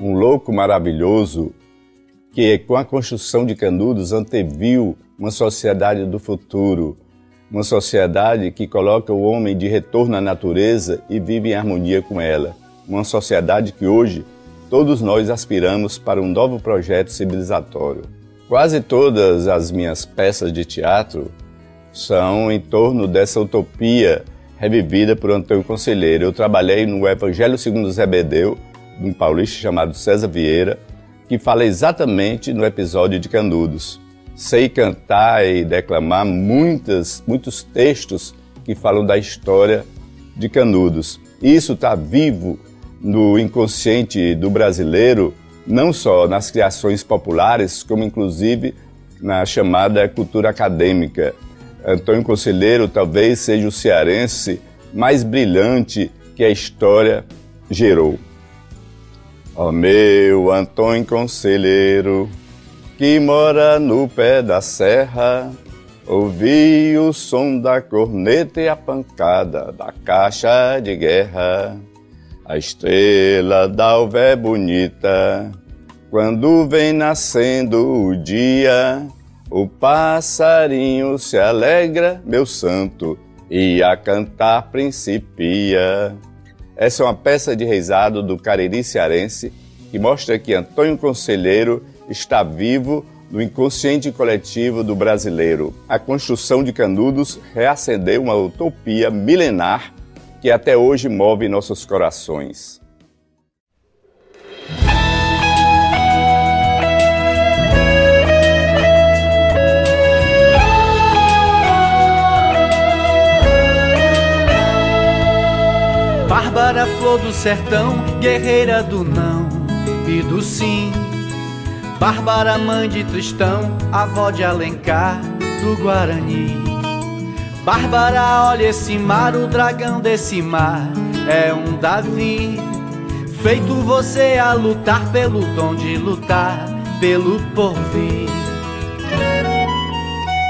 um louco maravilhoso que, com a construção de Canudos, anteviu uma sociedade do futuro, uma sociedade que coloca o homem de retorno à natureza e vive em harmonia com ela. Uma sociedade que hoje todos nós aspiramos para um novo projeto civilizatório. Quase todas as minhas peças de teatro são em torno dessa utopia revivida por Antônio Conselheiro. Eu trabalhei no Evangelho segundo Zebedeu, de um paulista chamado César Vieira, que fala exatamente no episódio de Canudos. Sei cantar e declamar muitos textos que falam da história de Canudos. Isso está vivo no inconsciente do brasileiro, não só nas criações populares, como inclusive na chamada cultura acadêmica. Antônio Conselheiro talvez seja o cearense mais brilhante que a história gerou. Ó meu Antônio Conselheiro, que mora no pé da serra, ouvi o som da corneta e a pancada da caixa de guerra. A estrela d'alva é bonita, quando vem nascendo o dia, o passarinho se alegra, meu santo, e a cantar principia. Essa é uma peça de reisado do Cariri cearense que mostra que Antônio Conselheiro está vivo no inconsciente coletivo do brasileiro. A construção de Canudos reacendeu uma utopia milenar que até hoje move nossos corações. Bárbara, flor do sertão, guerreira do não e do sim. Bárbara, mãe de Tristão, avó de Alencar, do Guarani. Bárbara, olha esse mar, o dragão desse mar é um Davi. Feito você a lutar pelo dom de lutar, pelo porvir.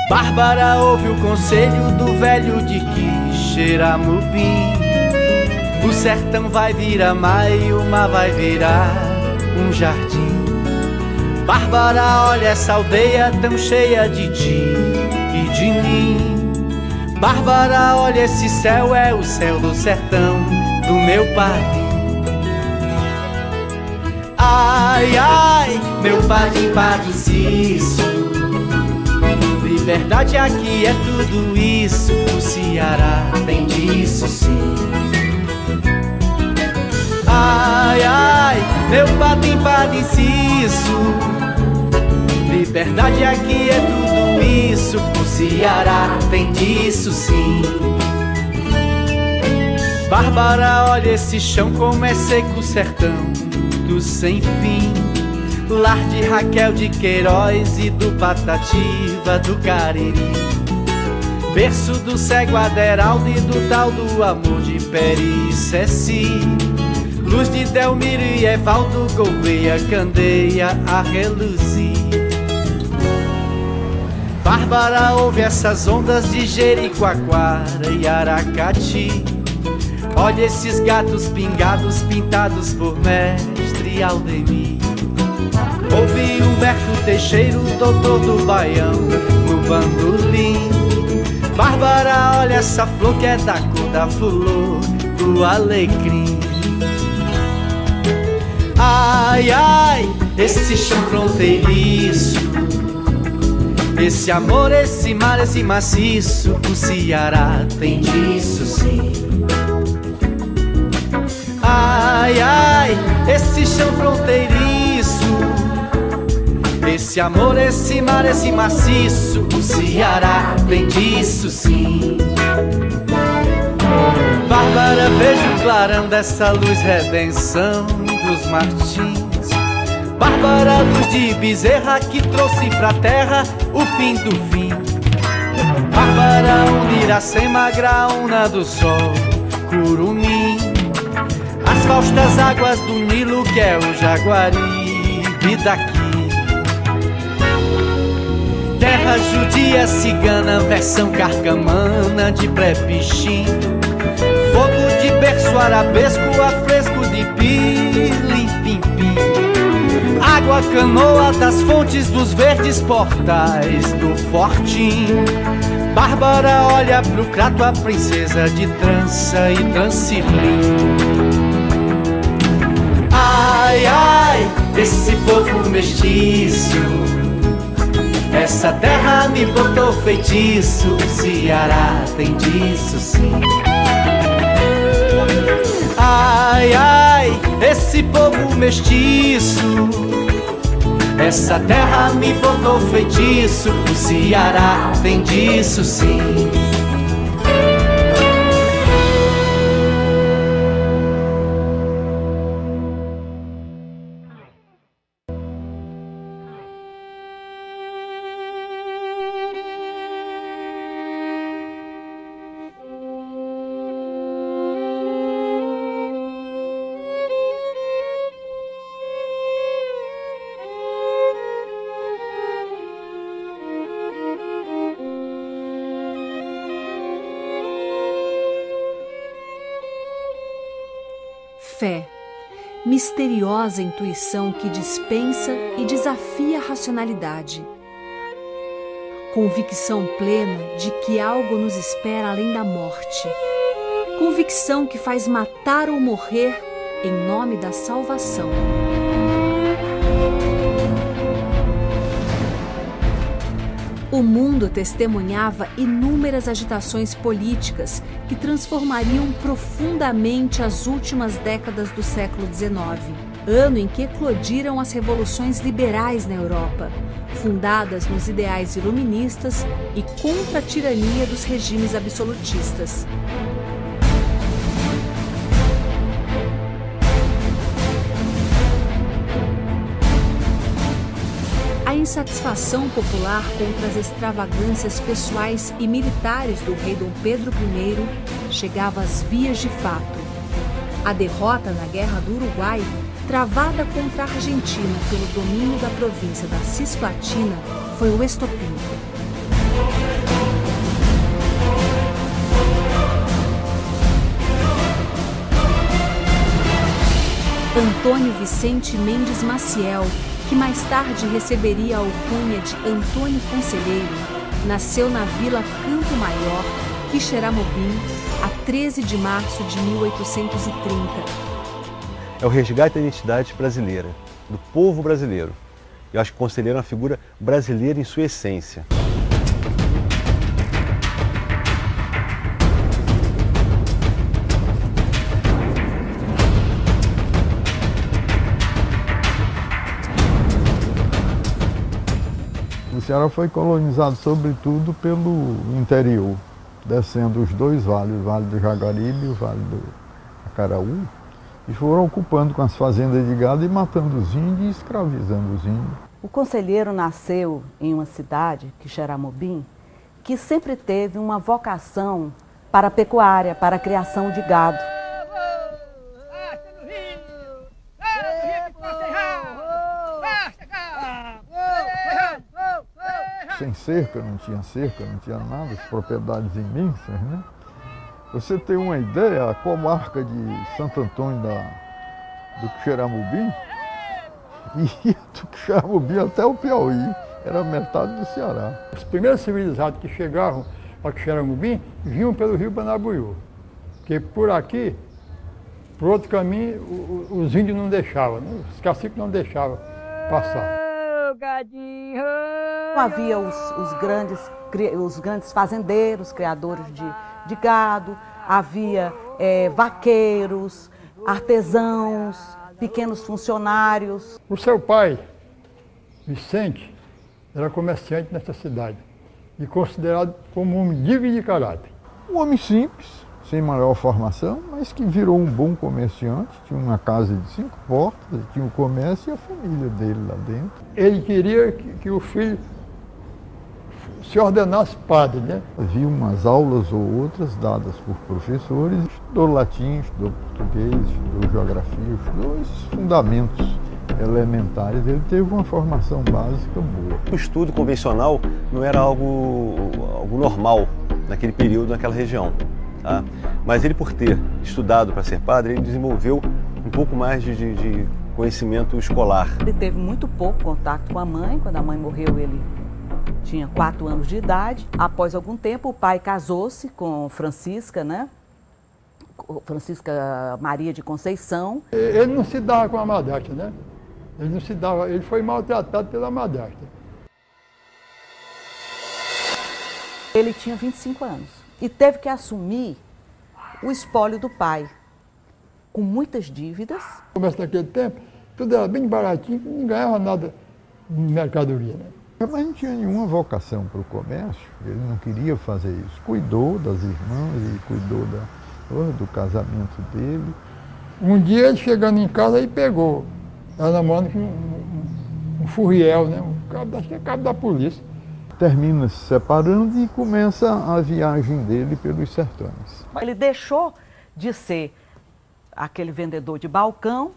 Bárbara, ouve o conselho do velho de Quixeramobim. O sertão vai virar mar e o mar vai virar um jardim. Bárbara, olha essa aldeia tão cheia de ti e de mim. Bárbara, olha esse céu, é o céu do sertão do meu padim. Ai, ai, meu padim, padiciço. Liberdade aqui é tudo isso, o Ceará tem disso sim. Ai, ai, meu padim, padiciço. Liberdade aqui é tudo isso, o Ceará tem disso sim. Bárbara, olha esse chão como é seco o sertão do sem fim. Lar de Raquel de Queiroz e do Patativa do Cariri. Berço do cego Aderaldo e do tal do amor de Peri Ceci. Luz de Delmiro e Evaldo, Gouveia, Candeia a reluzir. Bárbara, ouve essas ondas de Jericoacoara e Aracati. Olha esses gatos pingados pintados por mestre Aldemir. Ouve Humberto Teixeira, doutor do Baião, no bandolim. Bárbara, olha essa flor que é da cor da flor do alecrim. Ai, ai, esse chão fronteiriço, esse amor, esse mar, esse maciço, o Ceará tem disso sim. Ai, ai, esse chão fronteiriço, esse amor, esse mar, esse maciço, o Ceará tem disso sim. Bárbara, veja o clarão dessa luz, redenção dos Martins. Bárbara, luz de Bezerra que trouxe pra terra o fim do fim. Bárbara, onde Iracema, Graúna do Sol, Curumim. As faustas águas do Nilo que é o Jaguaribe daqui. Terra judia cigana, versão carcamana de pré-pichim. Fogo de berço verso arabesco a fresco de pilim-pim-pim. Água canoa das fontes dos verdes portais do Fortim. Bárbara olha pro crato, a princesa de trança e Transcilim. Ai, ai, esse povo mestiço, essa terra me botou feitiço. O Ceará tem disso sim. Ai, ai, esse povo mestiço, essa terra me botou feitiço. O Ceará tem disso sim. Fé, misteriosa intuição que dispensa e desafia a racionalidade. Convicção plena de que algo nos espera além da morte. Convicção que faz matar ou morrer em nome da salvação. O mundo testemunhava inúmeras agitações políticas que transformariam profundamente as últimas décadas do século XIX, ano em que eclodiram as revoluções liberais na Europa, fundadas nos ideais iluministas e contra a tirania dos regimes absolutistas. A insatisfação popular contra as extravagâncias pessoais e militares do rei Dom Pedro I chegava às vias de fato. A derrota na Guerra do Uruguai, travada contra a Argentina pelo domínio da província da Cisplatina, foi o estopim. Antônio Vicente Mendes Maciel, que mais tarde receberia a alcunha de Antônio Conselheiro, nasceu na Vila Campo Maior, Quixeramobim, a 13 de março de 1830. É o resgate da identidade brasileira, do povo brasileiro. Eu acho que o Conselheiro é uma figura brasileira em sua essência. O Ceará foi colonizado sobretudo pelo interior, descendo os dois vales, o Vale do Jaguaribe e o Vale do Acaraú, e foram ocupando com as fazendas de gado e matando os índios e escravizando os índios. O Conselheiro nasceu em uma cidade, Quixeramobim, que sempre teve uma vocação para a pecuária, para a criação de gado. Sem cerca, não tinha nada, as propriedades imensas, né? Você tem uma ideia, a comarca de Santo Antônio do Quixeramobim, ia do Quixeramobim até o Piauí, era metade do Ceará. Os primeiros civilizados que chegavam ao Quixeramobim vinham pelo rio Banabuiú, porque por aqui, por outro caminho, os índios não deixavam, né? Os caciques não deixavam passar. Havia os grandes fazendeiros, criadores de gado, havia vaqueiros, artesãos, pequenos funcionários. O seu pai, Vicente, era comerciante nessa cidade e considerado como um homem digno de caráter. Um homem simples, sem maior formação, mas que virou um bom comerciante, tinha uma casa de 5 portas, tinha o comércio e a família dele lá dentro. Ele queria que o filho se ordenasse padre, né? Havia umas aulas ou outras dadas por professores, estudou latim, estudou português, estudou geografia, estudou esses fundamentos elementares. Ele teve uma formação básica boa. O estudo convencional não era algo normal naquele período, naquela região. Tá? Mas ele, por ter estudado para ser padre, ele desenvolveu um pouco mais de conhecimento escolar. Ele teve muito pouco contato com a mãe. Quando a mãe morreu, ele tinha 4 anos de idade. Após algum tempo, o pai casou-se com Francisca, né? Francisca Maria de Conceição. Ele não se dava com a madrasta, né? Ele não se dava, ele foi maltratado pela madrasta. Ele tinha 25 anos e teve que assumir o espólio do pai, com muitas dívidas. No começo daquele tempo, tudo era bem baratinho, não ganhava nada de mercadoria, né? Mas não tinha nenhuma vocação para o comércio, ele não queria fazer isso. Cuidou das irmãs e cuidou do casamento dele. Um dia ele chegando em casa, aí pegou, ela namorando com um furriel, né? Acho que é cabo da polícia. Termina se separando e começa a viagem dele pelos sertões. Ele deixou de ser aquele vendedor de balcão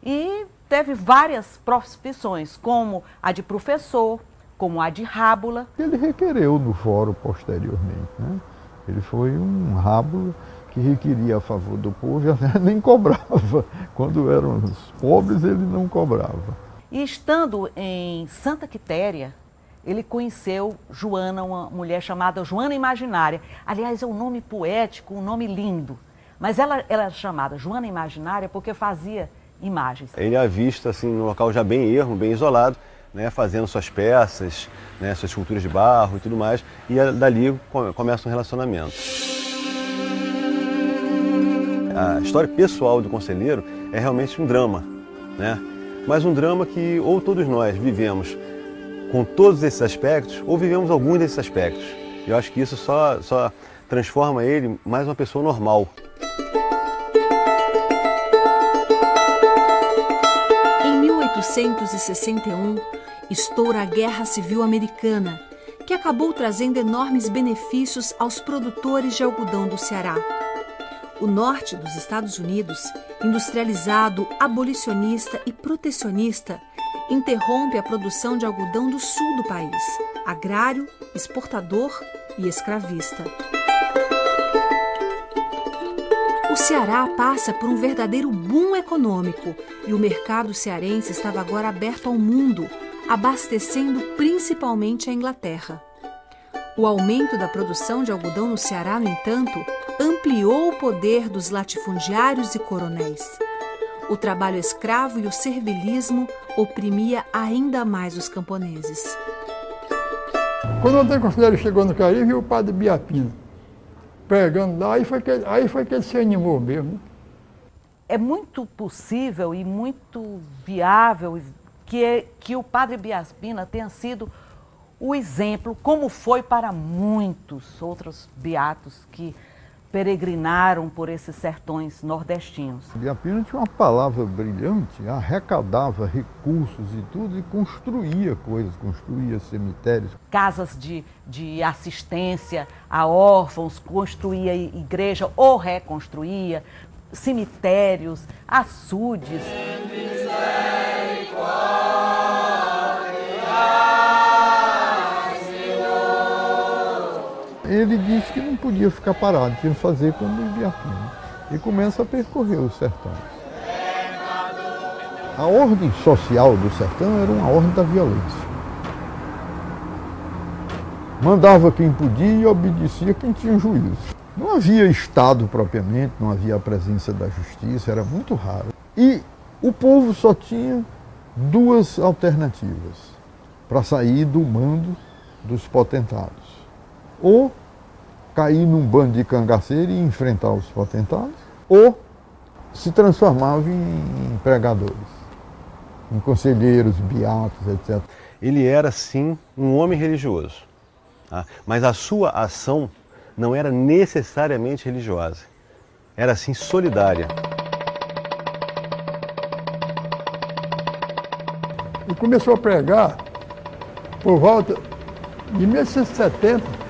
e teve várias profissões, como a de professor, como a de rábula. Ele requereu no fórum posteriormente, né? Ele foi um rábula que requeria a favor do povo e nem cobrava. Quando eram os pobres, ele não cobrava. E estando em Santa Quitéria, ele conheceu Joana, uma mulher chamada Joana Imaginária. Aliás, é um nome poético, um nome lindo. Mas ela era chamada Joana Imaginária porque fazia imagens. Ele avista assim, num local já bem ermo, bem isolado, né, fazendo suas peças, né, suas esculturas de barro e tudo mais, e dali começa um relacionamento. A história pessoal do conselheiro é realmente um drama, né? Mas um drama que ou todos nós vivemos com todos esses aspectos, ou vivemos alguns desses aspectos. Eu acho que isso só transforma ele mais uma pessoa normal. Em 1861, estoura a Guerra Civil Americana, que acabou trazendo enormes benefícios aos produtores de algodão do Ceará. O norte dos Estados Unidos, industrializado, abolicionista e protecionista, interrompe a produção de algodão do sul do país, agrário, exportador e escravista. O Ceará passa por um verdadeiro boom econômico e o mercado cearense estava agora aberto ao mundo, abastecendo principalmente a Inglaterra. O aumento da produção de algodão no Ceará, no entanto, ampliou o poder dos latifundiários e coronéis. O trabalho escravo e o servilismo oprimia ainda mais os camponeses. Quando o Antônio Conselheiro chegou no Caribe, viu o padre Biapina pregando lá, aí foi que ele se animou mesmo. É muito possível e muito viável que o padre Biapina tenha sido o exemplo, como foi para muitos outros beatos que peregrinaram por esses sertões nordestinos. Biapina tinha uma palavra brilhante, arrecadava recursos e tudo e construía coisas, construía cemitérios. Casas de assistência a órfãos, construía igreja ou reconstruía, cemitérios, açudes. Ele disse que não podia ficar parado, tinha que fazer como o Biapina. E começa a percorrer os sertões. A ordem social do sertão era uma ordem da violência. Mandava quem podia e obedecia quem tinha juízo. Não havia Estado propriamente, não havia a presença da justiça, era muito raro. E o povo só tinha 2 alternativas para sair do mando dos potentados. Ou cair num bando de cangaceiro e enfrentar os potentados, ou se transformava em pregadores, em conselheiros, beatos, etc. Ele era, sim, um homem religioso, tá? Mas a sua ação não era necessariamente religiosa, era, sim, solidária. E começou a pregar por volta de 1870,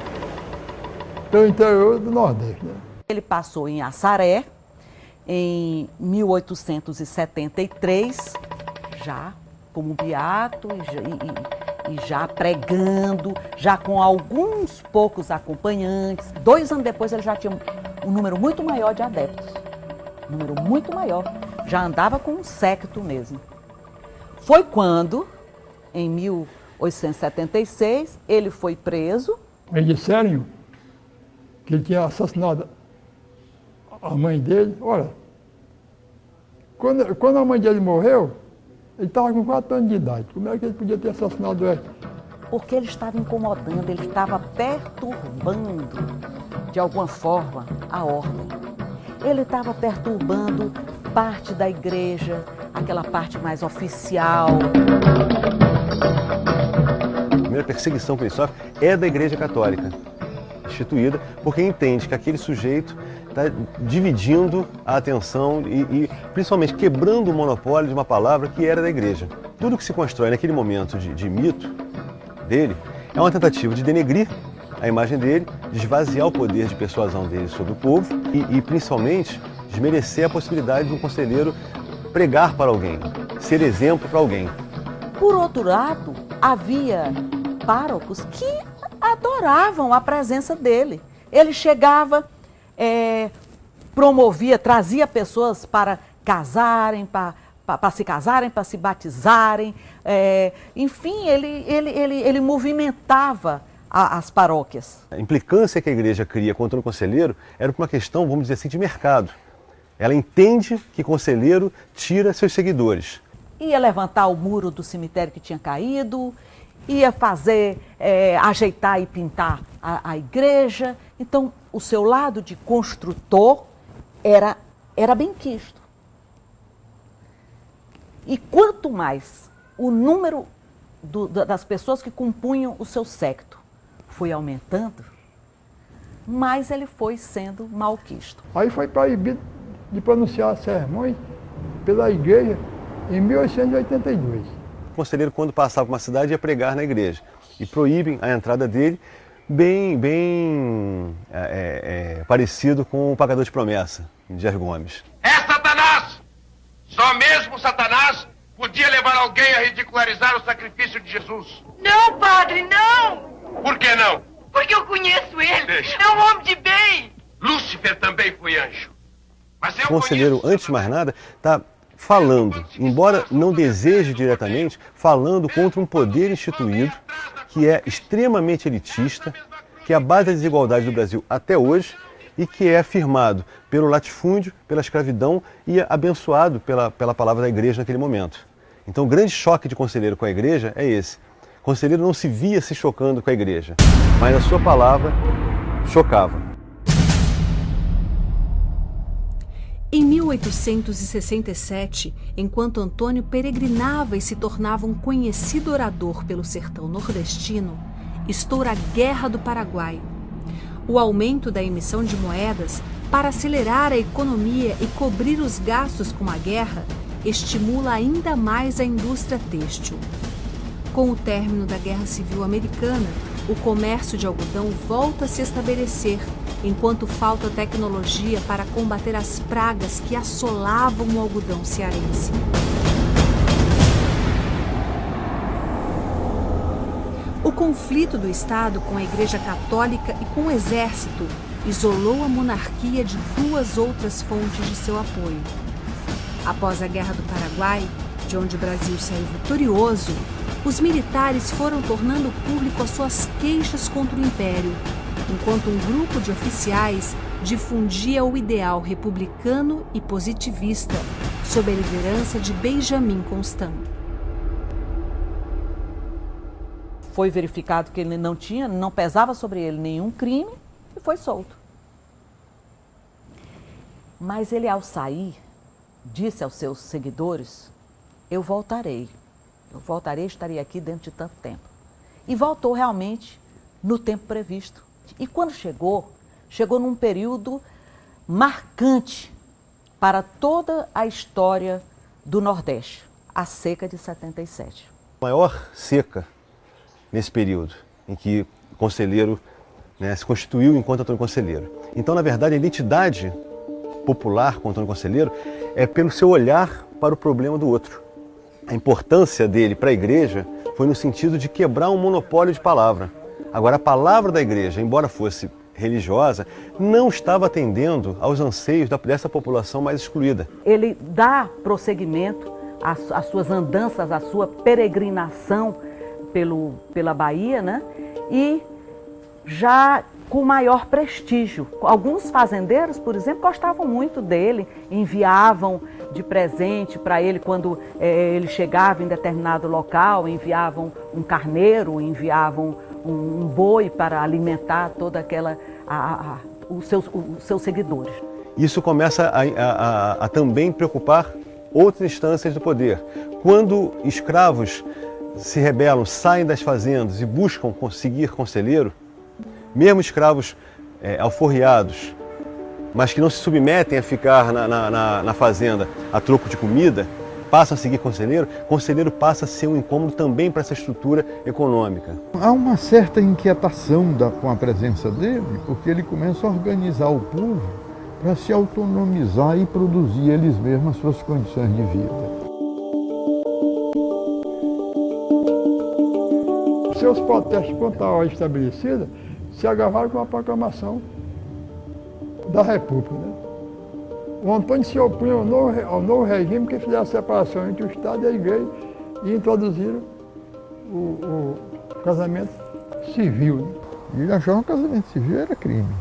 pelo interior do Nordeste, né? Ele passou em Assaré em 1873, já como beato e já pregando, já com alguns poucos acompanhantes. 2 anos depois ele já tinha um número muito maior de adeptos. Um número muito maior. Já andava com um séquito mesmo. Foi quando, em 1876, ele foi preso. Eles disseram que ele tinha assassinado a mãe dele. Olha, quando a mãe dele morreu, ele estava com 4 anos de idade. Como é que ele podia ter assassinado ela? Porque ele estava incomodando, ele estava perturbando, de alguma forma, a ordem. Ele estava perturbando parte da igreja, aquela parte mais oficial. A primeira perseguição que ele sofre é da Igreja Católica, instituída porque entende que aquele sujeito está dividindo a atenção e principalmente quebrando o monopólio de uma palavra que era da igreja. Tudo que se constrói naquele momento de mito dele é uma tentativa de denegrir a imagem dele, de esvaziar o poder de persuasão dele sobre o povo e principalmente desmerecer a possibilidade de um conselheiro pregar para alguém, ser exemplo para alguém. Por outro lado, havia párocos que adoravam a presença dele. Ele chegava, promovia, trazia pessoas para casarem, para se casarem, para se batizarem. Enfim, ele movimentava as paróquias. A implicância que a igreja cria contra o conselheiro era por uma questão, vamos dizer assim, de mercado. Ela entende que conselheiro tira seus seguidores. Ia levantar o muro do cemitério que tinha caído, ia fazer, ajeitar e pintar a igreja. Então, o seu lado de construtor era benquisto. E quanto mais o número das pessoas que compunham o seu séquito foi aumentando, mais ele foi sendo malquisto. Aí foi proibido de pronunciar sermões pela igreja em 1882. O conselheiro, quando passava por uma cidade, ia pregar na igreja. E proíbem a entrada dele, bem parecido com o pagador de promessa, de Jair Gomes. É Satanás! Só mesmo Satanás podia levar alguém a ridicularizar o sacrifício de Jesus. Não, padre, não! Por que não? Porque eu conheço ele. Deixa. É um homem de bem. Lúcifer também foi anjo. Mas eu O conselheiro, conheço antes de mais nada, está falando, embora não deseje diretamente, falando contra um poder instituído que é extremamente elitista, que é a base da desigualdade do Brasil até hoje e que é afirmado pelo latifúndio, pela escravidão e abençoado pela palavra da igreja naquele momento. Então o grande choque de conselheiro com a igreja é esse. O conselheiro não se via se chocando com a igreja, mas a sua palavra chocava. Em 1867, enquanto Antônio peregrinava e se tornava um conhecido orador pelo sertão nordestino, estoura a Guerra do Paraguai. O aumento da emissão de moedas para acelerar a economia e cobrir os gastos com a guerra estimula ainda mais a indústria têxtil. Com o término da Guerra Civil Americana, o comércio de algodão volta a se estabelecer, enquanto falta tecnologia para combater as pragas que assolavam o algodão cearense. O conflito do Estado com a Igreja Católica e com o Exército isolou a monarquia de 2 outras fontes de seu apoio. Após a Guerra do Paraguai, de onde o Brasil saiu vitorioso, os militares foram tornando público as suas queixas contra o Império, enquanto um grupo de oficiais difundia o ideal republicano e positivista, sob a liderança de Benjamin Constant. Foi verificado que ele não pesava sobre ele nenhum crime e foi solto. Mas ele, ao sair, disse aos seus seguidores: eu voltarei, estarei aqui dentro de tanto tempo. E voltou realmente no tempo previsto. E quando chegou num período marcante para toda a história do Nordeste, a seca de 77. A maior seca nesse período em que o conselheiro se constituiu enquanto Antônio Conselheiro. Então, na verdade, a identidade popular com Antônio Conselheiro é pelo seu olhar para o problema do outro. A importância dele para a igreja foi no sentido de quebrar um monopólio de palavra. Agora, a palavra da igreja, embora fosse religiosa não estava atendendo aos anseios dessa população mais excluída. Ele dá prosseguimento às suas andanças, à sua peregrinação pela Bahia, né? E já com maior prestígio. Alguns fazendeiros, por exemplo, gostavam muito dele, enviavam de presente para ele quando ele chegava em determinado local, enviavam um carneiro, enviavam um boi para alimentar toda aquela os seus seguidores. Isso começa a também preocupar outras instâncias do poder. Quando escravos se rebelam, saem das fazendas e buscam conseguir conselheiro, mesmo escravos alforriados, mas que não se submetem a ficar na fazenda a troco de comida, passam a seguir conselheiro, conselheiro passa a ser um incômodo também para essa estrutura econômica. Há uma certa inquietação com a presença dele, porque ele começa a organizar o povo para se autonomizar e produzir eles mesmos as suas condições de vida. Seus protestos contra a ordem estabelecida se agarraram com a proclamação da República, né? O Antônio se opunha ao novo regime que fizesse a separação entre o Estado e a Igreja e introduziram o casamento civil, né? E ele achava que o casamento civil era crime.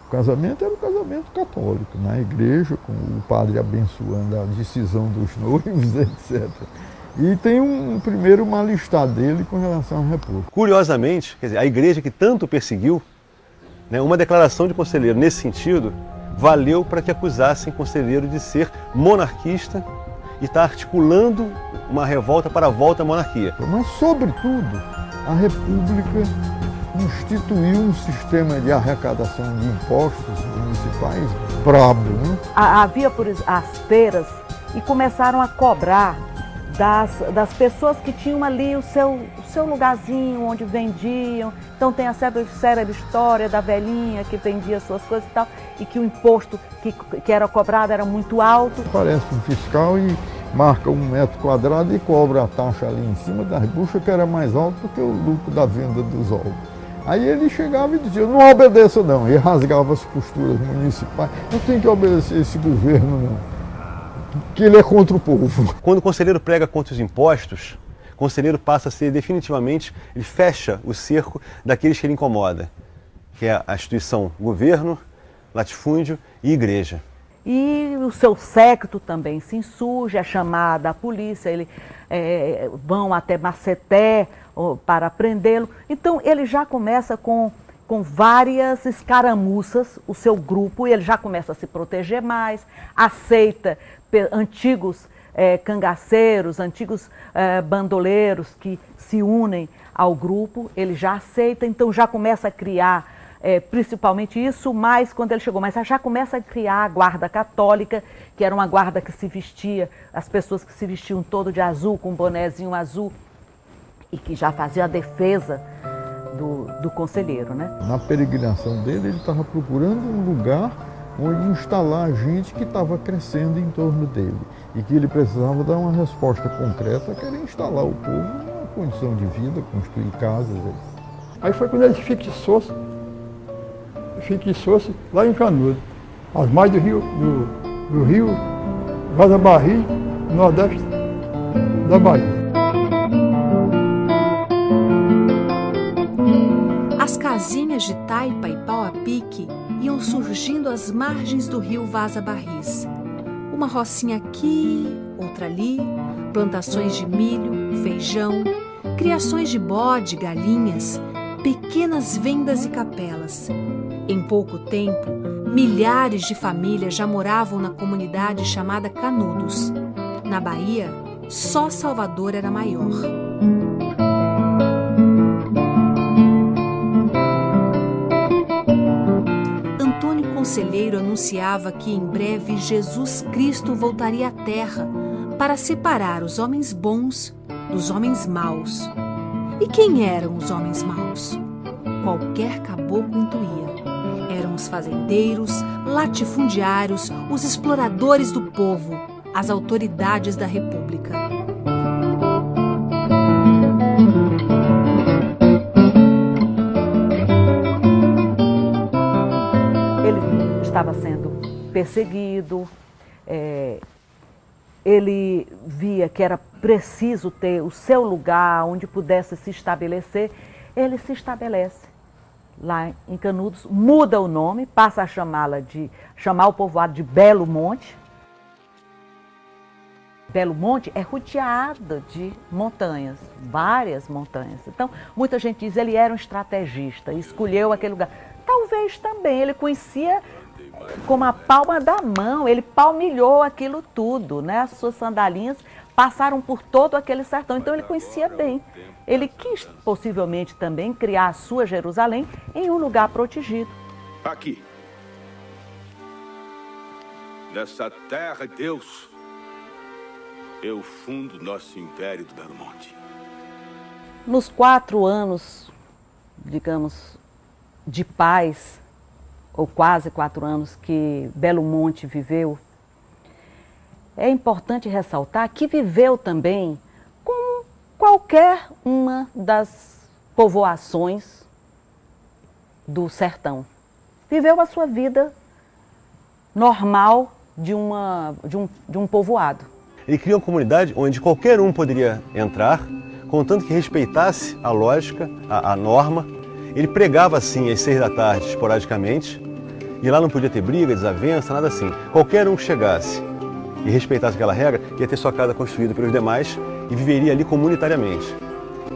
O casamento era o casamento católico, na igreja, com o padre abençoando a decisão dos noivos, etc. E tem primeiro uma lista dele com relação à República. Curiosamente, quer dizer, a igreja que tanto perseguiu, né, uma declaração de conselheiro nesse sentido valeu para que acusassem conselheiro de ser monarquista e estar articulando uma revolta para a volta à monarquia. Mas, sobretudo, a República instituiu um sistema de arrecadação de impostos municipais brabo, né? Havia as feiras e começaram a cobrar das pessoas que tinham ali o seu lugarzinho onde vendiam. Então tem a célebre história da velhinha que vendia suas coisas e tal, e que o imposto que era cobrado era muito alto. Parece um fiscal e marca 1 metro quadrado e cobra a taxa ali em cima das buchas, que era mais alto do que o lucro da venda dos ovos. Aí ele chegava e dizia, não obedeça não, e rasgava as posturas municipais. Não tem que obedecer esse governo não, que ele é contra o povo. Quando o conselheiro prega contra os impostos, o conselheiro passa a ser definitivamente, ele fecha o cerco daqueles que ele incomoda, que é a instituição governo, latifúndio e igreja. E o seu séquito também se insurge, é chamada a polícia, vão até Maceté para prendê-lo. Então ele já começa com várias escaramuças, o seu grupo, e ele já começa a se proteger mais, aceita antigos cangaceiros, antigos bandoleiros que se unem ao grupo, ele já aceita, então já começa a criar, principalmente isso, mais quando ele chegou, mas já começa a criar a guarda católica, que era uma guarda que se vestia, as pessoas que se vestiam todo de azul, com um bonézinho azul, e que já fazia a defesa do conselheiro, né? Na peregrinação dele, ele estava procurando um lugar onde instalar a gente que estava crescendo em torno dele e que ele precisava dar uma resposta concreta, que era instalar o povo numa condição de vida, construir casas. Aí foi quando ele fixou-se lá em Canudos, às margens do rio Vaza-Barris, no nordeste da Bahia. As casinhas de taipa e pau a pique iam surgindo às margens do rio Vaza-Barris. Uma rocinha aqui, outra ali, plantações de milho, feijão, criações de bode, galinhas, pequenas vendas e capelas. Em pouco tempo, milhares de famílias já moravam na comunidade chamada Canudos. Na Bahia, só Salvador era maior. Conselheiro anunciava que em breve Jesus Cristo voltaria à terra para separar os homens bons dos homens maus. E quem eram os homens maus? Qualquer caboclo intuía. Eram os fazendeiros, latifundiários, os exploradores do povo, as autoridades da República. estava sendo perseguido, ele via que era preciso ter o seu lugar onde pudesse se estabelecer. Ele se estabelece lá em Canudos, muda o nome, passa a chamar o povoado de Belo Monte. Belo Monte é rodeado de montanhas, várias montanhas. Então, muita gente diz que ele era um estrategista, escolheu aquele lugar. Talvez também, ele conhecia como a palma da mão, ele palmilhou aquilo tudo, né? As suas sandalinhas passaram por todo aquele sertão, então ele conhecia bem. Ele quis, possivelmente, também criar a sua Jerusalém em um lugar protegido. Aqui, nessa terra de Deus, eu fundo nosso Império do Belo Monte. Nos 4 anos, digamos, de paz, ou quase 4 anos que Belo Monte viveu, é importante ressaltar que viveu também como qualquer uma das povoações do sertão. Viveu a sua vida normal de um povoado. Ele criou uma comunidade onde qualquer um poderia entrar, contanto que respeitasse a lógica, a norma. Ele pregava assim às 6 da tarde, esporadicamente, e lá não podia ter briga, desavença, nada assim. Qualquer um que chegasse e respeitasse aquela regra, ia ter sua casa construída pelos demais e viveria ali comunitariamente.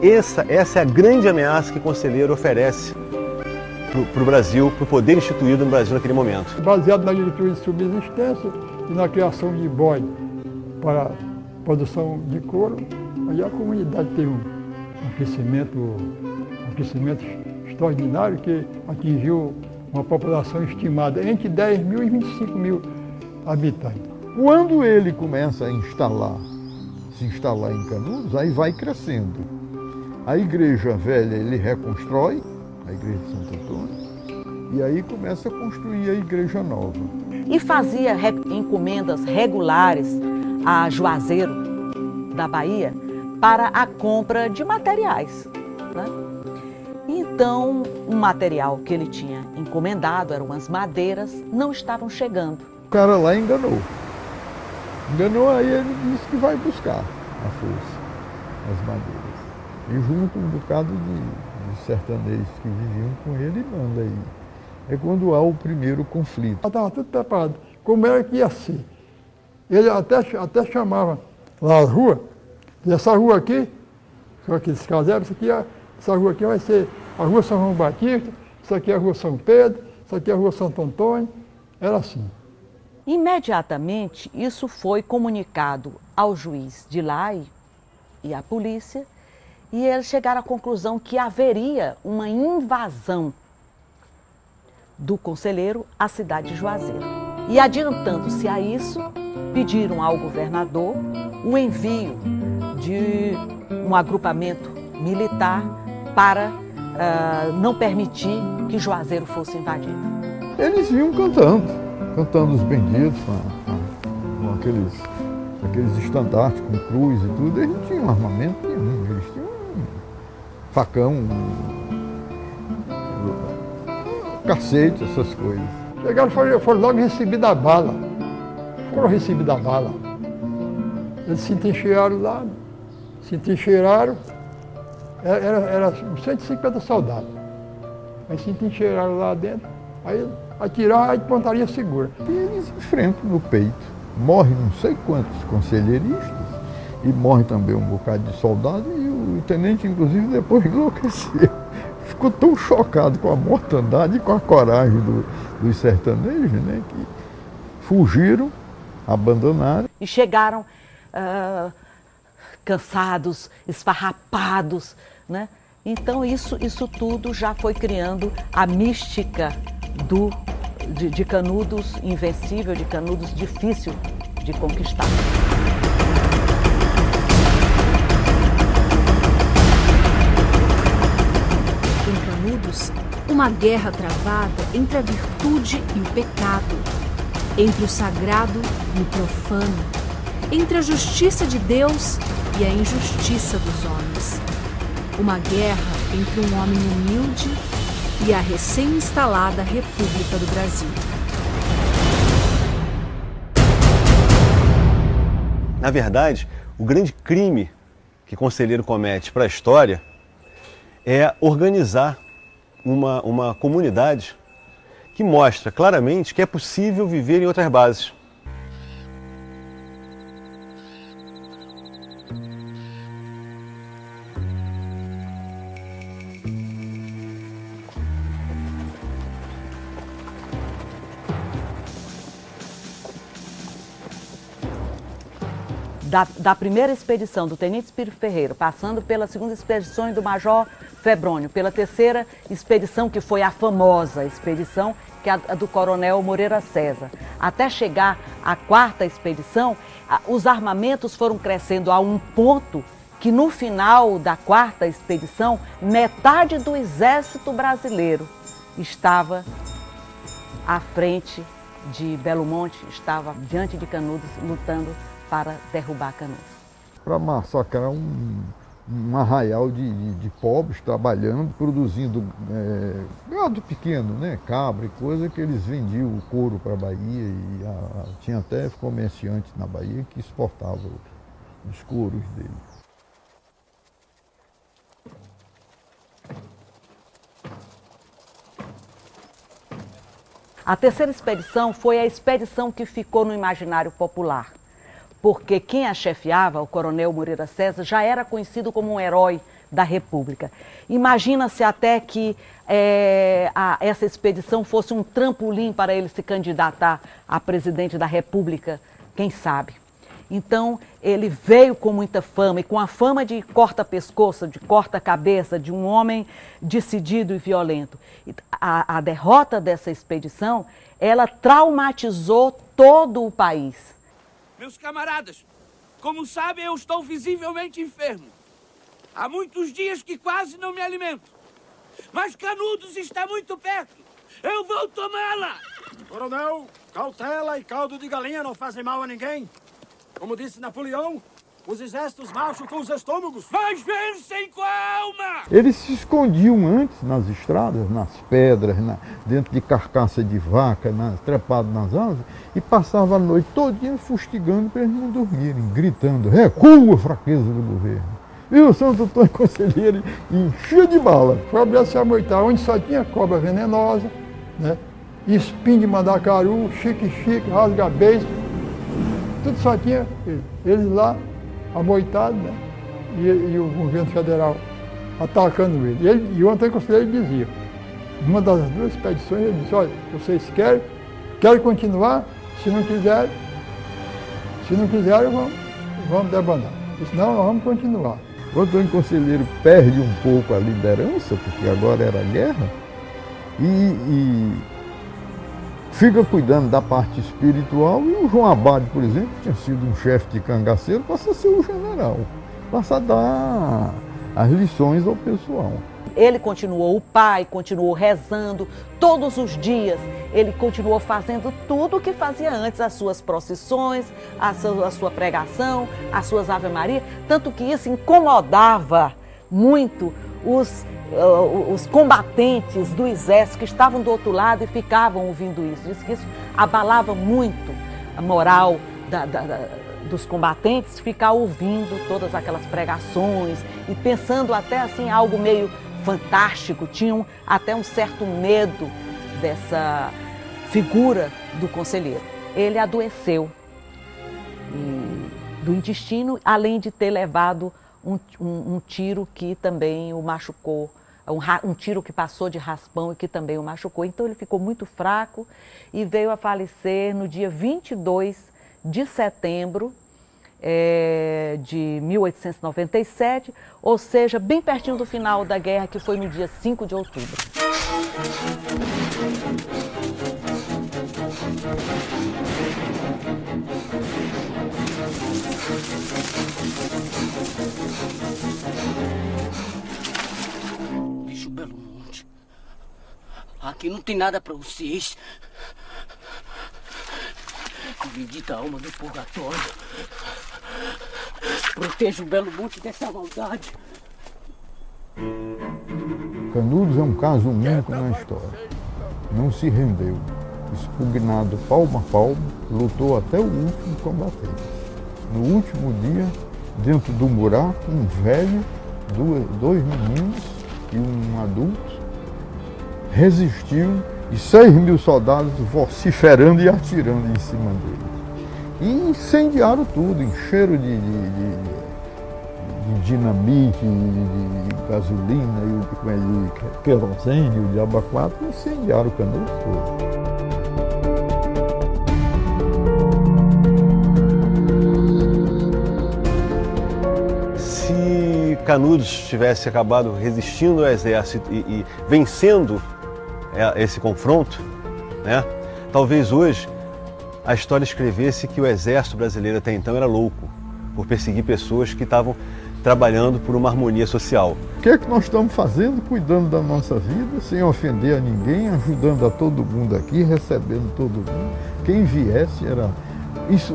Essa é a grande ameaça que o Conselheiro oferece para o Brasil, para o poder instituído no Brasil naquele momento. Baseado na agricultura de subsistência e na criação de boi para a produção de couro, aí a comunidade teve um crescimento extraordinário que atingiu uma população estimada entre 10 mil e 25 mil habitantes. Quando ele começa a se instalar em Canudos, aí vai crescendo. A igreja velha ele reconstrói, a igreja de Santo Antônio, e aí começa a construir a igreja nova. E fazia encomendas regulares a Juazeiro da Bahia para a compra de materiais, né? Então, um material que ele tinha encomendado, eram as madeiras, não estavam chegando. O cara lá enganou. Aí ele disse que vai buscar a força, as madeiras. E junto com um bocado de sertanejos que viviam com ele, manda aí. É quando há o primeiro conflito. Estava tudo preparado. Como era que ia ser? Ele até chamava lá a rua, e essa rua aqui, só que esse caseiro, essa rua aqui vai ser a Rua São João Batista, isso aqui é a Rua São Pedro, isso aqui é a Rua Santo Antônio, era assim. Imediatamente, isso foi comunicado ao juiz de lá e à polícia, e eles chegaram à conclusão que haveria uma invasão do Conselheiro à cidade de Juazeiro. E adiantando-se a isso, pediram ao governador o envio de um agrupamento militar para não permitir que Juazeiro fosse invadido. Eles vinham cantando os benditos, com aqueles estandartes com cruz e tudo. Eles não tinham armamento nenhum, eles tinham um facão, cacete, essas coisas. Chegaram e foram logo recebidos a bala. Foram recebidos a bala. Eles se entrincheiraram lá, era 150 soldados. Aí se entrincheiraram lá dentro, aí atiraram de pontaria segura. E eles enfrentam no peito. Morrem não sei quantos conselheiristas e morre também um bocado de soldado e o tenente, inclusive, depois enlouqueceu. Ficou tão chocado com a mortandade e com a coragem dos sertanejos, né, que fugiram, abandonaram. E chegaram cansados, esfarrapados, né? Então isso tudo já foi criando a mística de Canudos invencível, de Canudos difícil de conquistar. Em Canudos, uma guerra travada entre a virtude e o pecado, entre o sagrado e o profano, entre a justiça de Deus e a injustiça dos homens. Uma guerra entre um homem humilde e a recém-instalada República do Brasil. Na verdade, o grande crime que Conselheiro comete para a história é organizar uma comunidade que mostra claramente que é possível viver em outras bases. Da primeira expedição do Tenente Espírito Ferreira, passando pela segunda expedição do Major Febrônio, pela terceira expedição, que foi a famosa expedição, que é a do Coronel Moreira César, até chegar à quarta expedição, os armamentos foram crescendo a um ponto que no final da quarta expedição, metade do exército brasileiro estava à frente de Belo Monte, estava diante de Canudos, lutando para derrubar Canudos. Para massacrar um arraial de pobres trabalhando, produzindo gado pequeno, né? Cabra e coisa, que eles vendiam o couro para a Bahia e tinha até comerciantes na Bahia que exportavam os couros dele. A terceira expedição foi a expedição que ficou no imaginário popular, porque quem a chefiava, o Coronel Moreira César, já era conhecido como um herói da República. Imagina-se até que essa expedição fosse um trampolim para ele se candidatar a presidente da República, quem sabe. Então, ele veio com muita fama, e com a fama de corta-pescoço, de corta-cabeça, de um homem decidido e violento. A derrota dessa expedição, ela traumatizou todo o país. Meus camaradas, como sabem, eu estou visivelmente enfermo. Há muitos dias que quase não me alimento. Mas Canudos está muito perto. Eu vou tomá-la! Coronel, cautela e caldo de galinha não fazem mal a ninguém. Como disse Napoleão, os exércitos marcham com os estômagos. Mas vencem com a alma! Eles se escondiam antes nas estradas, nas pedras, dentro de carcaça de vaca, trepados nas árvores, e passavam a noite todinha fustigando para eles não dormirem, gritando: recua a fraqueza do governo. E o Santo Antônio Conselheiro enchia de bala. Foi abrir a Moitá, onde só tinha cobra venenosa, né? Espinho de mandacaru, chique-chique, rasga-beijo. Tudo só tinha eles lá, amoitados, né? E o governo federal atacando ele. E o Antônio Conselheiro dizia, numa das duas expedições, ele disse: olha, vocês querem continuar? Se não quiserem, vamos debandar. Disse: não, nós vamos continuar. O Antônio Conselheiro perde um pouco a liderança, porque agora era guerra, e fica cuidando da parte espiritual, e o João Abade, por exemplo, que tinha sido um chefe de cangaceiro, passa a ser o general, passa a dar as lições ao pessoal. Ele continuou o pai, continuou rezando todos os dias, ele continuou fazendo tudo o que fazia antes, as suas procissões, a sua pregação, as suas ave-maria, tanto que isso incomodava muito os combatentes do exército que estavam do outro lado e ficavam ouvindo isso. Diz que isso abalava muito a moral dos combatentes, ficar ouvindo todas aquelas pregações e pensando até assim algo meio fantástico, tinham até um certo medo dessa figura do conselheiro. Ele adoeceu do intestino, além de ter levado um tiro que também o machucou, um tiro que passou de raspão e que também o machucou. Então ele ficou muito fraco e veio a falecer no dia 22 de setembro de 1897, ou seja, bem pertinho do final da guerra, que foi no dia 5 de outubro. Bicho Belo Monte, aqui não tem nada pra vocês. Bendita alma do purgatório, proteja o Belo Monte dessa maldade. Canudos é um caso único na história. Não se rendeu, expugnado palmo a palmo, lutou até o último combatente. no último dia, dentro do buraco, um velho, dois meninos e um adulto, resistiu e 6.000 soldados vociferando e atirando em cima deles. E incendiaram tudo, encheram de dinamite, de gasolina, de querosene, de abacuado, e incendiaram o Canudos todo. Se Canudos tivesse acabado resistindo ao exército e vencendo esse confronto, né, talvez hoje a história escrevesse que o exército brasileiro até então era louco por perseguir pessoas que estavam trabalhando por uma harmonia social. O que é que nós estamos fazendo? Cuidando da nossa vida, sem ofender a ninguém, ajudando a todo mundo aqui, recebendo todo mundo. Quem viesse era...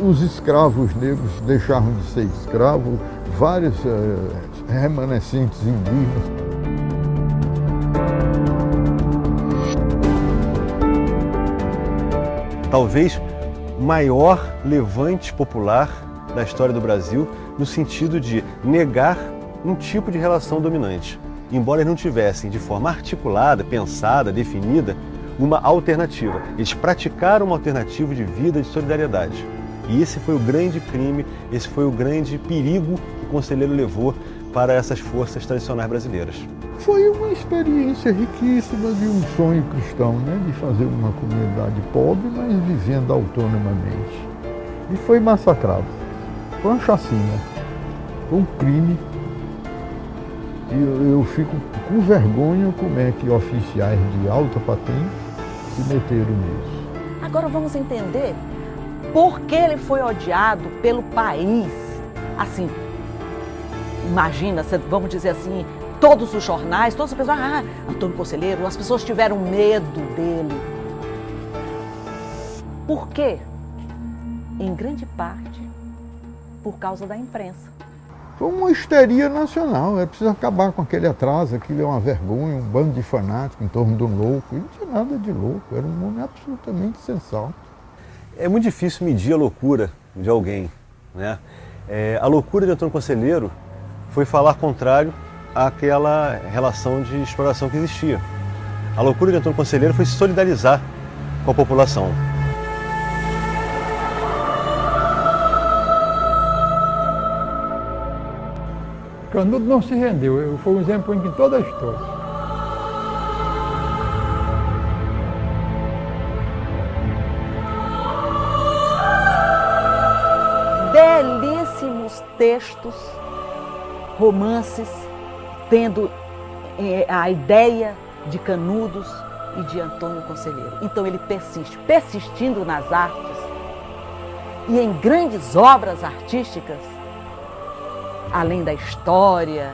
Os escravos negros deixaram de ser escravos, vários remanescentes indígenas. Talvez o maior levante popular da história do Brasil, no sentido de negar um tipo de relação dominante, embora eles não tivessem de forma articulada, pensada, definida, uma alternativa. Eles praticaram uma alternativa de vida, de solidariedade. E esse foi o grande crime, esse foi o grande perigo que o Conselheiro levou para essas forças tradicionais brasileiras. Foi uma experiência riquíssima de um sonho cristão, né? De fazer uma comunidade pobre, mas vivendo autonomamente. E foi massacrado. Foi uma chacina, foi um crime. E eu fico com vergonha como é que oficiais de alta patente se meteram nisso. Agora vamos entender por que ele foi odiado pelo país. Assim, imagina, vamos dizer assim, todos os jornais, todas as pessoas, Antônio Conselheiro, as pessoas tiveram medo dele. Por quê? Em grande parte, por causa da imprensa. Foi uma histeria nacional, é preciso acabar com aquele atraso, aquilo é uma vergonha, um bando de fanáticos em torno de um louco. E não tinha nada de louco, era um homem absolutamente sensato. É muito difícil medir a loucura de alguém, né? A loucura de Antônio Conselheiro foi falar contrário àquela relação de exploração que existia. A loucura de Antônio Conselheiro foi se solidarizar com a população. Canudos não se rendeu, foi um exemplo em toda a história. Belíssimos textos, romances, tendo a ideia de Canudos e de Antônio Conselheiro. Então ele persiste, persistindo nas artes e em grandes obras artísticas, além da história,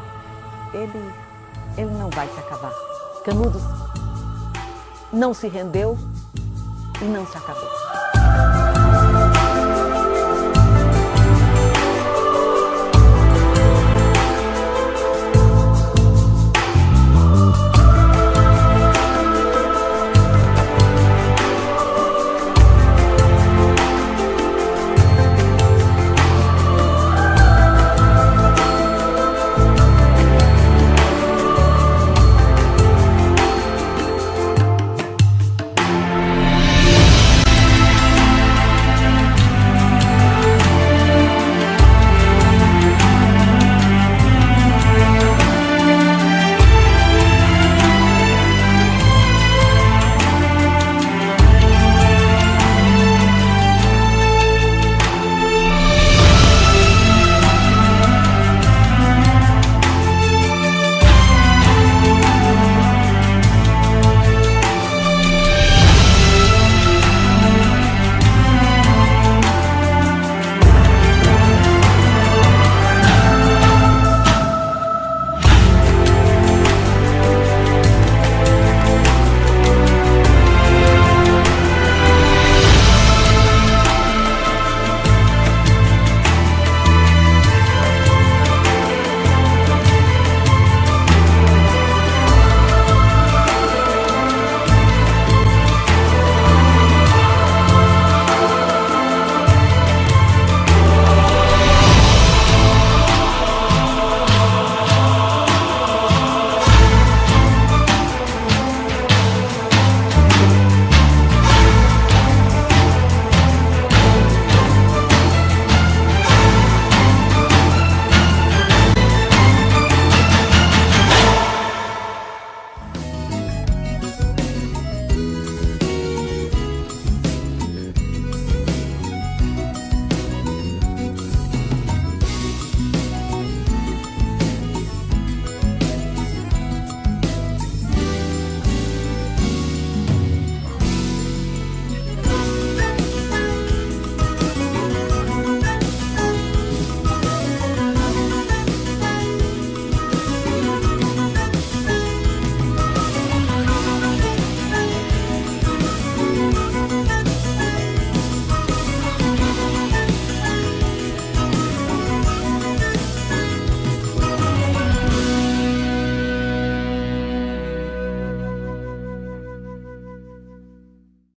ele não vai se acabar. Canudos não se rendeu e não se acabou.